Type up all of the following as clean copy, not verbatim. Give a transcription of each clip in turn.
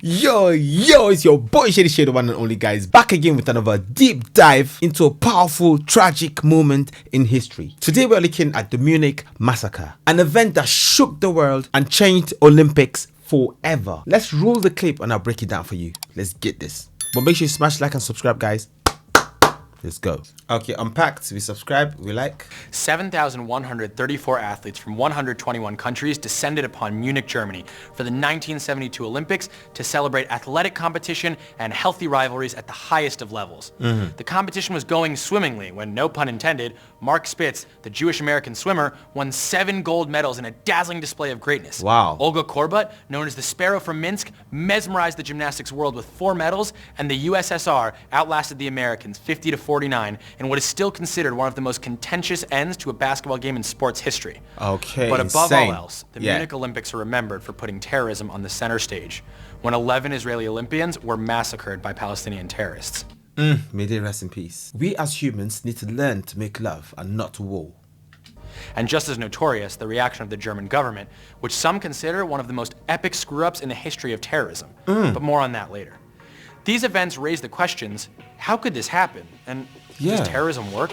Yo, it's your boy Shady, the one and only, guys, back again with another deep dive into a powerful, tragic moment in history. Today we're looking at the Munich Massacre, an event that shook the world and changed Olympics forever. Let's roll the clip and I'll break it down for you. Let's get this. But make sure you smash like and subscribe, guys. Let's go. Okay, unpacked. We subscribe. We like. 7,134 athletes from 121 countries descended upon Munich, Germany for the 1972 Olympics to celebrate athletic competition and healthy rivalries at the highest of levels. The competition was going swimmingly when, no pun intended, Mark Spitz, the Jewish-American swimmer, won 7 gold medals in a dazzling display of greatness. Wow. Olga Korbut, known as the Sparrow from Minsk, mesmerized the gymnastics world with 4 medals, and the USSR outlasted the Americans 50-49 in what is still considered one of the most contentious ends to a basketball game in sports history. Okay, but above insane. all else, the Munich Olympics are remembered for putting terrorism on the center stage, when 11 Israeli Olympians were massacred by Palestinian terrorists. May they rest in peace. We as humans need to learn to make love and not war. And just as notorious, the reaction of the German government, which some consider one of the most epic screw-ups in the history of terrorism. But more on that later. These events raise the questions, how could this happen? And does terrorism work?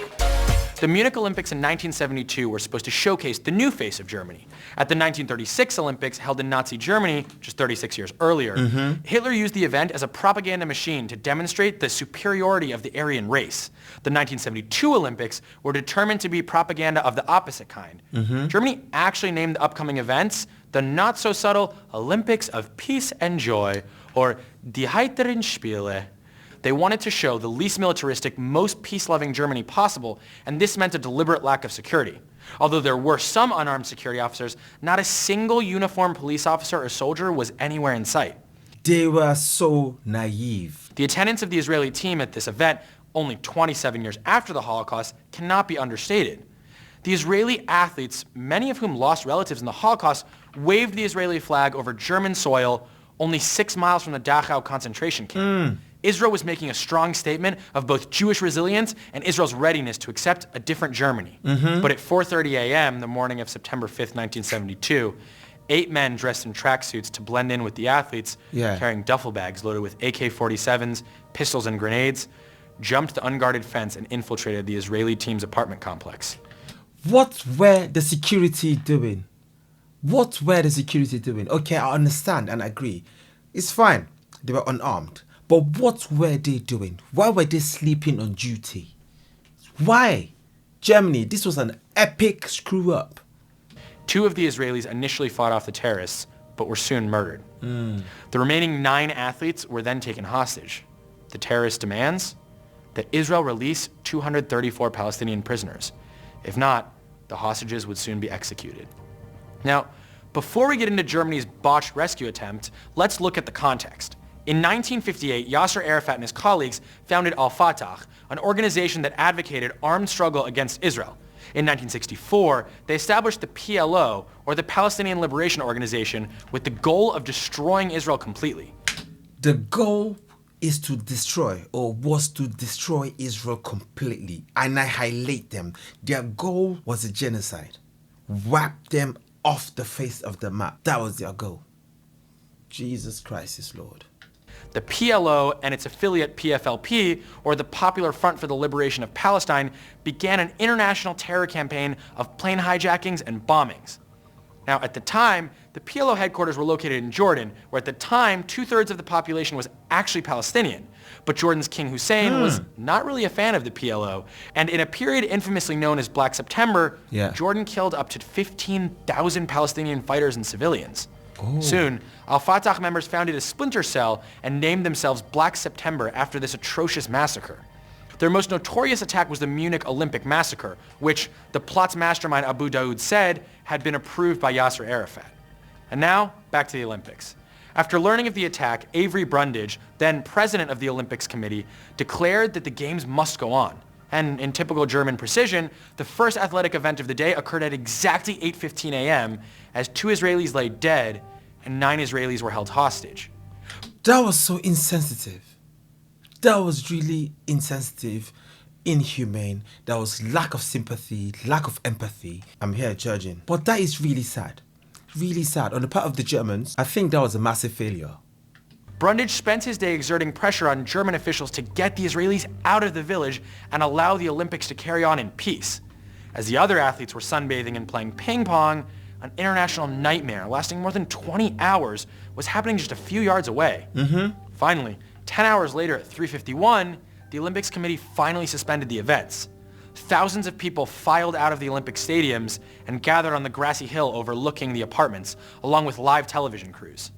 The Munich Olympics in 1972 were supposed to showcase the new face of Germany. At the 1936 Olympics, held in Nazi Germany, just 36 years earlier, Hitler used the event as a propaganda machine to demonstrate the superiority of the Aryan race. The 1972 Olympics were determined to be propaganda of the opposite kind. Germany actually named the upcoming events the not-so-subtle Olympics of Peace and Joy, or Die Heiteren Spiele. They wanted to show the least militaristic, most peace-loving Germany possible, and this meant a deliberate lack of security. Although there were some unarmed security officers, not a single uniformed police officer or soldier was anywhere in sight. They were so naive. The attendance of the Israeli team at this event, only 27 years after the Holocaust, cannot be understated. The Israeli athletes, many of whom lost relatives in the Holocaust, waved the Israeli flag over German soil only 6 miles from the Dachau concentration camp. Israel was making a strong statement of both Jewish resilience and Israel's readiness to accept a different Germany. But at 4:30 a.m., the morning of September 5th, 1972, 8 men dressed in tracksuits to blend in with the athletes, carrying duffel bags loaded with AK-47s, pistols, and grenades, jumped the unguarded fence and infiltrated the Israeli team's apartment complex. What were the security doing? What were the security doing? Okay, I understand and agree. It's fine. They were unarmed. But what were they doing? Why were they sleeping on duty? Why? Germany, this was an epic screw-up. 2 of the Israelis initially fought off the terrorists, but were soon murdered. The remaining 9 athletes were then taken hostage. The terrorist demands that Israel release 234 Palestinian prisoners. If not, the hostages would soon be executed. Now, before we get into Germany's botched rescue attempt, let's look at the context. In 1958, Yasser Arafat and his colleagues founded Al-Fatah, an organization that advocated armed struggle against Israel. In 1964, they established the PLO, or the Palestinian Liberation Organization, with the goal of destroying Israel completely. The goal is to destroy, or was to destroy Israel completely, and I highlight them. Their goal was a genocide. Wipe them off the face of the map. That was their goal. Jesus Christ is Lord. The PLO and its affiliate PFLP, or the Popular Front for the Liberation of Palestine, began an international terror campaign of plane hijackings and bombings. Now, at the time, the PLO headquarters were located in Jordan, where at the time, 2/3 of the population was actually Palestinian. But Jordan's King Hussein was not really a fan of the PLO, and in a period infamously known as Black September, Jordan killed up to 15,000 Palestinian fighters and civilians. Soon, Al-Fatah members founded a splinter cell and named themselves Black September after this atrocious massacre. Their most notorious attack was the Munich Olympic Massacre, which the plot's mastermind Abu Daoud said had been approved by Yasser Arafat. And now, back to the Olympics. After learning of the attack, Avery Brundage, then president of the Olympics Committee, declared that the games must go on. And in typical German precision, the first athletic event of the day occurred at exactly 8:15 a.m. as 2 Israelis lay dead and 9 Israelis were held hostage. That was so insensitive. That was really insensitive, inhumane. That was lack of sympathy, lack of empathy. I'm here judging. But that is really sad. Really sad. On the part of the Germans, I think that was a massive failure. Brundage spent his day exerting pressure on German officials to get the Israelis out of the village and allow the Olympics to carry on in peace. As the other athletes were sunbathing and playing ping pong, an international nightmare lasting more than 20 hours was happening just a few yards away. Finally, 10 hours later at 3:51, the Olympics Committee finally suspended the events. Thousands of people filed out of the Olympic stadiums and gathered on the grassy hill overlooking the apartments, along with live television crews.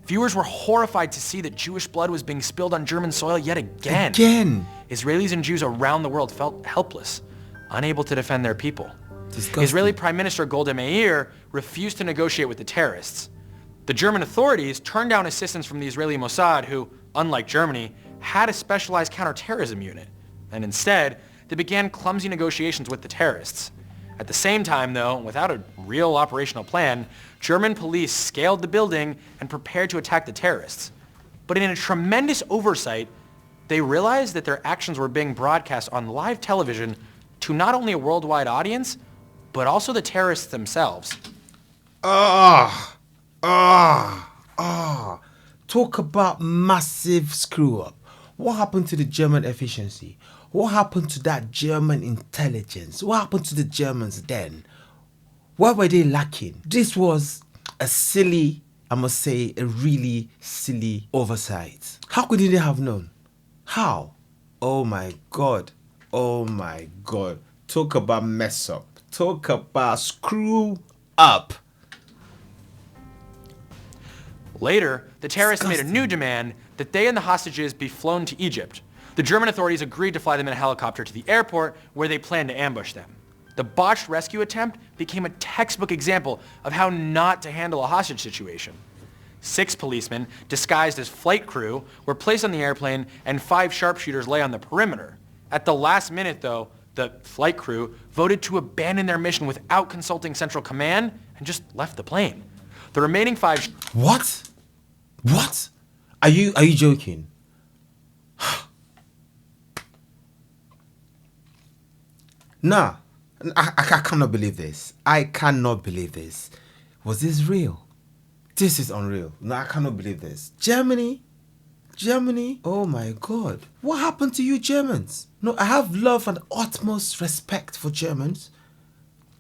Viewers were horrified to see that Jewish blood was being spilled on German soil yet again. Israelis and Jews around the world felt helpless, unable to defend their people. Disgusting. Israeli Prime Minister Golda Meir refused to negotiate with the terrorists. The German authorities turned down assistance from the Israeli Mossad, who, unlike Germany, had a specialized counterterrorism unit. And instead, they began clumsy negotiations with the terrorists. At the same time, though, without a real operational plan, German police scaled the building and prepared to attack the terrorists. But in a tremendous oversight, they realized that their actions were being broadcast on live television to not only a worldwide audience, but also the terrorists themselves. Talk about massive screw up. What happened to the German efficiency? What happened to that German intelligence? What happened to the Germans then? What were they lacking? This was a silly, I must say, a really silly oversight. How could they have known? How? Oh my God. Oh my God. Talk about mess up. Talk about screw up. Later, the terrorists made a new demand that they and the hostages be flown to Egypt. The German authorities agreed to fly them in a helicopter to the airport where they planned to ambush them. The botched rescue attempt became a textbook example of how not to handle a hostage situation. 6 policemen, disguised as flight crew, were placed on the airplane and 5 sharpshooters lay on the perimeter. At the last minute, though, the flight crew voted to abandon their mission without consulting Central Command and just left the plane. The remaining 5... What? Are you joking? Nah, I cannot believe this. I cannot believe this. Was this real? This is unreal. No, I cannot believe this. Germany? Oh my God. What happened to you Germans? No, I have love and utmost respect for Germans.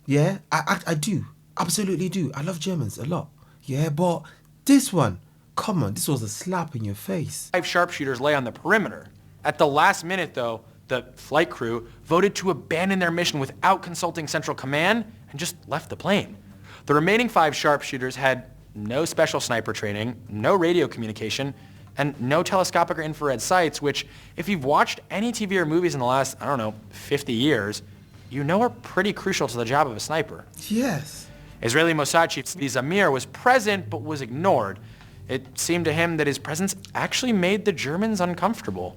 Yeah, I do. Absolutely do. I love Germans a lot. Yeah, but this one, come on, this was a slap in your face. 5 sharpshooters lay on the perimeter. At the last minute, though, the flight crew voted to abandon their mission without consulting Central Command and just left the plane. The remaining 5 sharpshooters had no special sniper training, no radio communication, and no telescopic or infrared sights, which, if you've watched any TV or movies in the last, 50 years, you know are pretty crucial to the job of a sniper. Yes. Israeli Mossad chief Zamir was present but was ignored. It seemed to him that his presence actually made the Germans uncomfortable.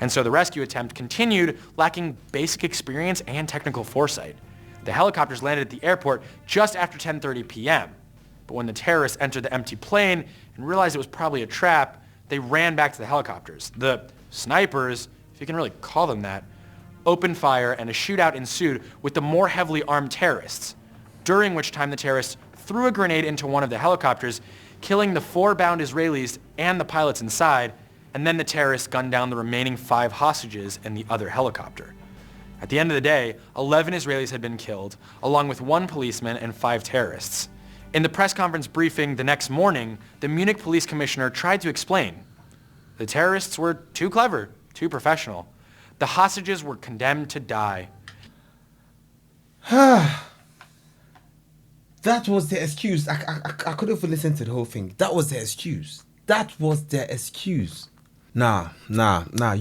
And so the rescue attempt continued, lacking basic experience and technical foresight. The helicopters landed at the airport just after 10:30 p.m. But when the terrorists entered the empty plane and realized it was probably a trap, they ran back to the helicopters. The snipers, if you can really call them that, opened fire and a shootout ensued with the more heavily armed terrorists, during which time the terrorists threw a grenade into one of the helicopters, killing the 4 bound Israelis and the pilots inside, and then the terrorists gunned down the remaining 5 hostages in the other helicopter. At the end of the day, 11 Israelis had been killed, along with 1 policeman and 5 terrorists. In the press conference briefing the next morning, the Munich police commissioner tried to explain. The terrorists were too clever, too professional. The hostages were condemned to die. That was their excuse. I couldn't even listen to the whole thing. That was their excuse. Nah.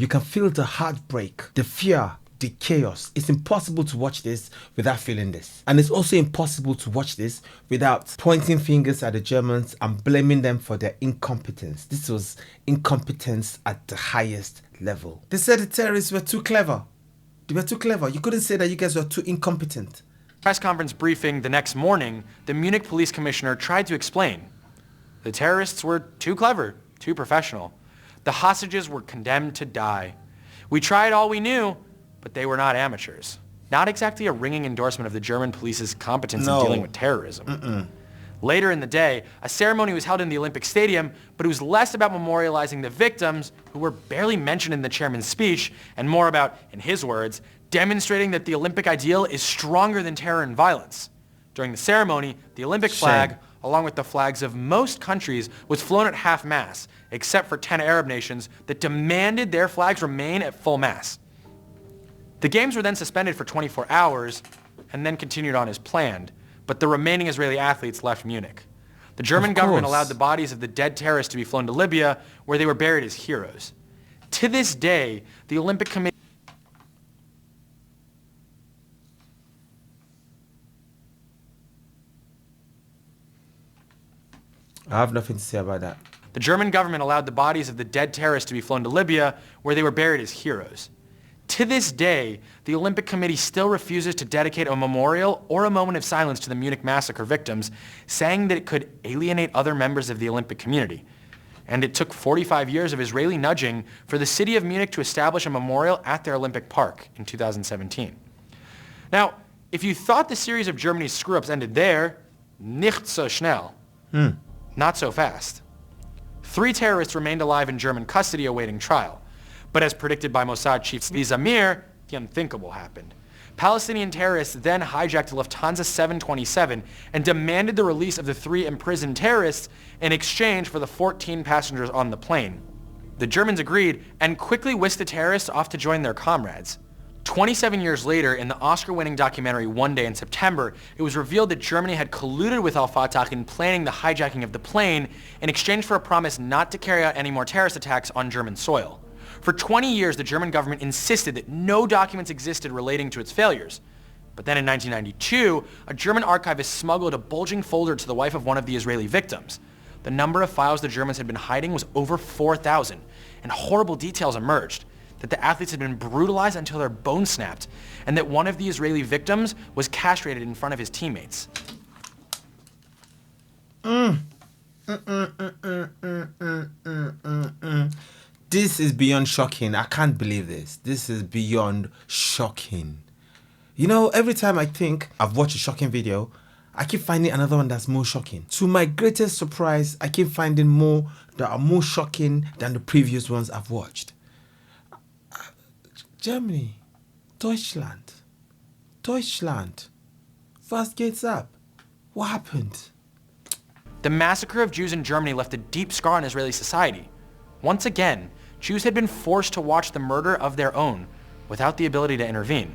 You can feel the heartbreak, the fear, the chaos. It's impossible to watch this without feeling this. And it's also impossible to watch this without pointing fingers at the Germans and blaming them for their incompetence. This was incompetence at the highest level. They said the terrorists were too clever. They were too clever. You couldn't say that you guys were too incompetent. Press conference briefing the next morning, the Munich police commissioner tried to explain. The terrorists were too clever, too professional. The hostages were condemned to die. We tried all we knew, but they were not amateurs. Not exactly a ringing endorsement of the German police's competence in dealing with terrorism. Later in the day, a ceremony was held in the Olympic Stadium, but it was less about memorializing the victims, who were barely mentioned in the chairman's speech, and more about, in his words, demonstrating that the Olympic ideal is stronger than terror and violence. During the ceremony, the Olympic flag, along with the flags of most countries, was flown at half-mast, except for 10 Arab nations that demanded their flags remain at full mast. The games were then suspended for 24 hours and then continued on as planned, but the remaining Israeli athletes left Munich. The German government allowed the bodies of the dead terrorists to be flown to Libya, where they were buried as heroes. To this day, the Olympic Committee I have nothing to say about that. The German government allowed the bodies of the dead terrorists to be flown to Libya, where they were buried as heroes. To this day, the Olympic Committee still refuses to dedicate a memorial or a moment of silence to the Munich Massacre victims, saying that it could alienate other members of the Olympic community. And it took 45 years of Israeli nudging for the city of Munich to establish a memorial at their Olympic Park in 2017. Now, if you thought the series of Germany's screw-ups ended there, nicht so schnell. Not so fast. 3 terrorists remained alive in German custody awaiting trial. But as predicted by Mossad chief Zvi Zamir, the unthinkable happened. Palestinian terrorists then hijacked Lufthansa 727 and demanded the release of the 3 imprisoned terrorists in exchange for the 14 passengers on the plane. The Germans agreed and quickly whisked the terrorists off to join their comrades. 27 years later, in the Oscar-winning documentary One Day in September, it was revealed that Germany had colluded with al-Fatah in planning the hijacking of the plane in exchange for a promise not to carry out any more terrorist attacks on German soil. For 20 years, the German government insisted that no documents existed relating to its failures. But then in 1992, a German archivist smuggled a bulging folder to the wife of one of the Israeli victims. The number of files the Germans had been hiding was over 4,000, and horrible details emerged. That the athletes had been brutalized until their bones snapped, and that one of the Israeli victims was castrated in front of his teammates. This is beyond shocking. I can't believe this. This is beyond shocking. You know, every time I think I've watched a shocking video, I keep finding another one that's more shocking. To my greatest surprise, I keep finding more that are more shocking than the previous ones I've watched. Germany, Deutschland, first gates up. What happened? The massacre of Jews in Germany left a deep scar on Israeli society. Once again, Jews had been forced to watch the murder of their own without the ability to intervene.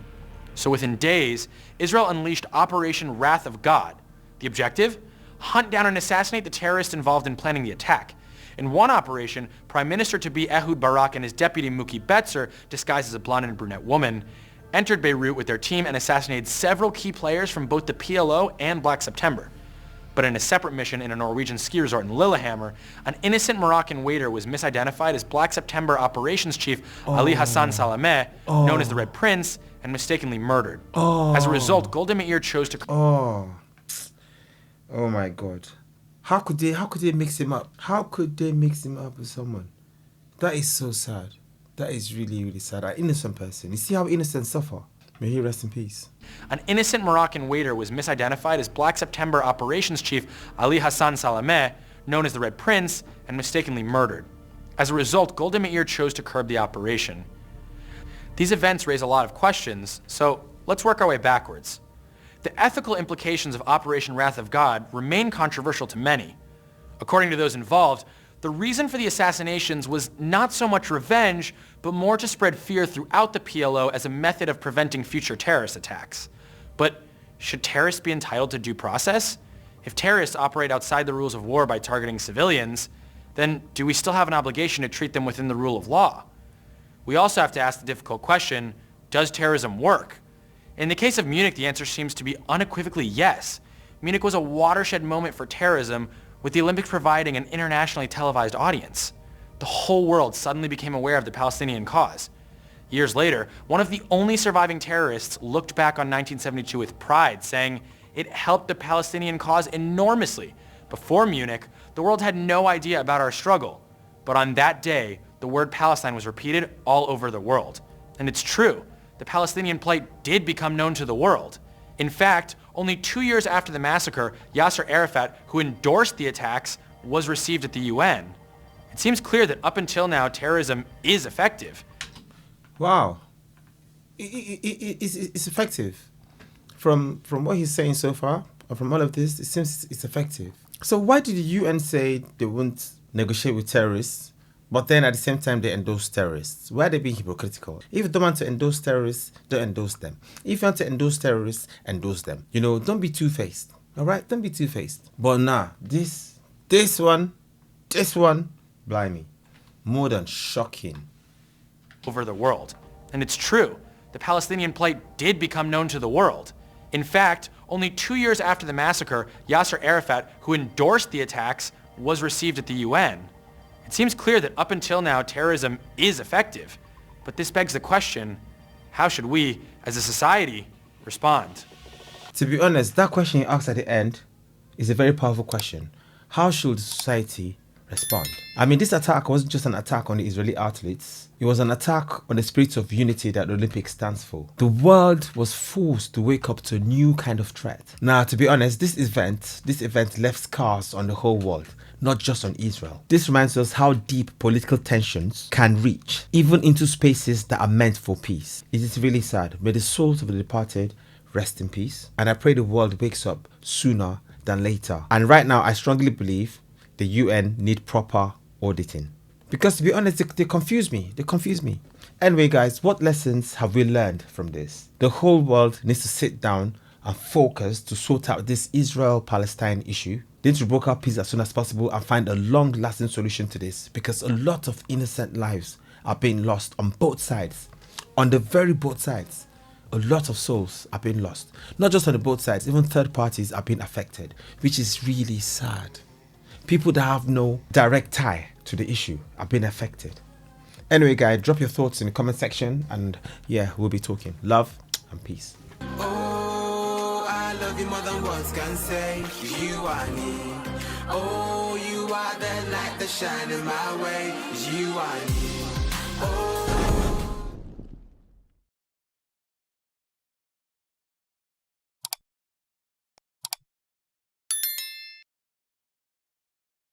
So within days, Israel unleashed Operation Wrath of God. The objective? Hunt down and assassinate the terrorists involved in planning the attack. In one operation, Prime Minister-to-be Ehud Barak and his deputy Muki Betzer, disguised as a blonde and brunette woman, entered Beirut with their team and assassinated several key players from both the PLO and Black September. But in a separate mission in a Norwegian ski resort in Lillehammer, an innocent Moroccan waiter was misidentified as Black September operations chief Ali Hassan Salameh, known as the Red Prince, and mistakenly murdered. As a result, Golda Meir chose to... Oh my God. How could they mix him up? How could they mix him up with someone? That is so sad. That is really, really sad. An innocent person. You see how innocent suffer? May he rest in peace. An innocent Moroccan waiter was misidentified as Black September operations chief Ali Hassan Salameh, known as the Red Prince, and mistakenly murdered. As a result, Golda Meir chose to curb the operation. These events raise a lot of questions, so let's work our way backwards. The ethical implications of Operation Wrath of God remain controversial to many. According to those involved, the reason for the assassinations was not so much revenge, but more to spread fear throughout the PLO as a method of preventing future terrorist attacks. But should terrorists be entitled to due process? If terrorists operate outside the rules of war by targeting civilians, then do we still have an obligation to treat them within the rule of law? We also have to ask the difficult question, does terrorism work? In the case of Munich, the answer seems to be unequivocally yes. Munich was a watershed moment for terrorism, with the Olympics providing an internationally televised audience. The whole world suddenly became aware of the Palestinian cause. Years later, one of the only surviving terrorists looked back on 1972 with pride, saying, "It helped the Palestinian cause enormously. Before Munich, the world had no idea about our struggle. But on that day, the word Palestine was repeated all over the world." And it's true. The Palestinian plight did become known to the world. In fact, only 2 years after the massacre, Yasser Arafat, who endorsed the attacks, was received at the UN. It seems clear that up until now, terrorism is effective. Wow. It's effective. From what he's saying so far, or from all of this, it seems it's effective. So why did the UN say they won't negotiate with terrorists, but then at the same time they endorse terrorists? Why are they being hypocritical? If you don't want to endorse terrorists, don't endorse them. If you want to endorse terrorists, endorse them. You know, don't be two-faced. All right? Don't be two-faced. But nah, this one, blimey, more than shocking. Over the world. And it's true. The Palestinian plight did become known to the world. In fact, only 2 years after the massacre, Yasser Arafat, who endorsed the attacks, was received at the UN. It seems clear that up until now, terrorism is effective. But this begs the question, how should we, as a society, respond? To be honest, that question you asked at the end is a very powerful question. How should society respond? I mean, this attack wasn't just an attack on the Israeli athletes. It was an attack on the spirit of unity that the Olympics stands for. The world was forced to wake up to a new kind of threat. Now, to be honest, this event left scars on the whole world, not just on Israel. This reminds us how deep political tensions can reach, even into spaces that are meant for peace. It is really sad. May the souls of the departed rest in peace. And I pray the world wakes up sooner than later. And right now, I strongly believe the UN need proper auditing. Because to be honest, they confuse me. They confuse me. Anyway, guys, what lessons have we learned from this? The whole world needs to sit down and focus to sort out this Israel-Palestine issue. They need to broker peace as soon as possible and find a long-lasting solution to this, because a lot of innocent lives are being lost on both sides. On the very both sides. A lot of souls are being lost. Not just on the both sides, even third parties are being affected, which is really sad. People that have no direct tie to the issue are being affected. Anyway, guys, drop your thoughts in the comment section, and yeah, we'll be talking. Love and peace. Oh, I love you more than words can say. You are me. Oh, you are the light that shines in my way. You are me. Oh.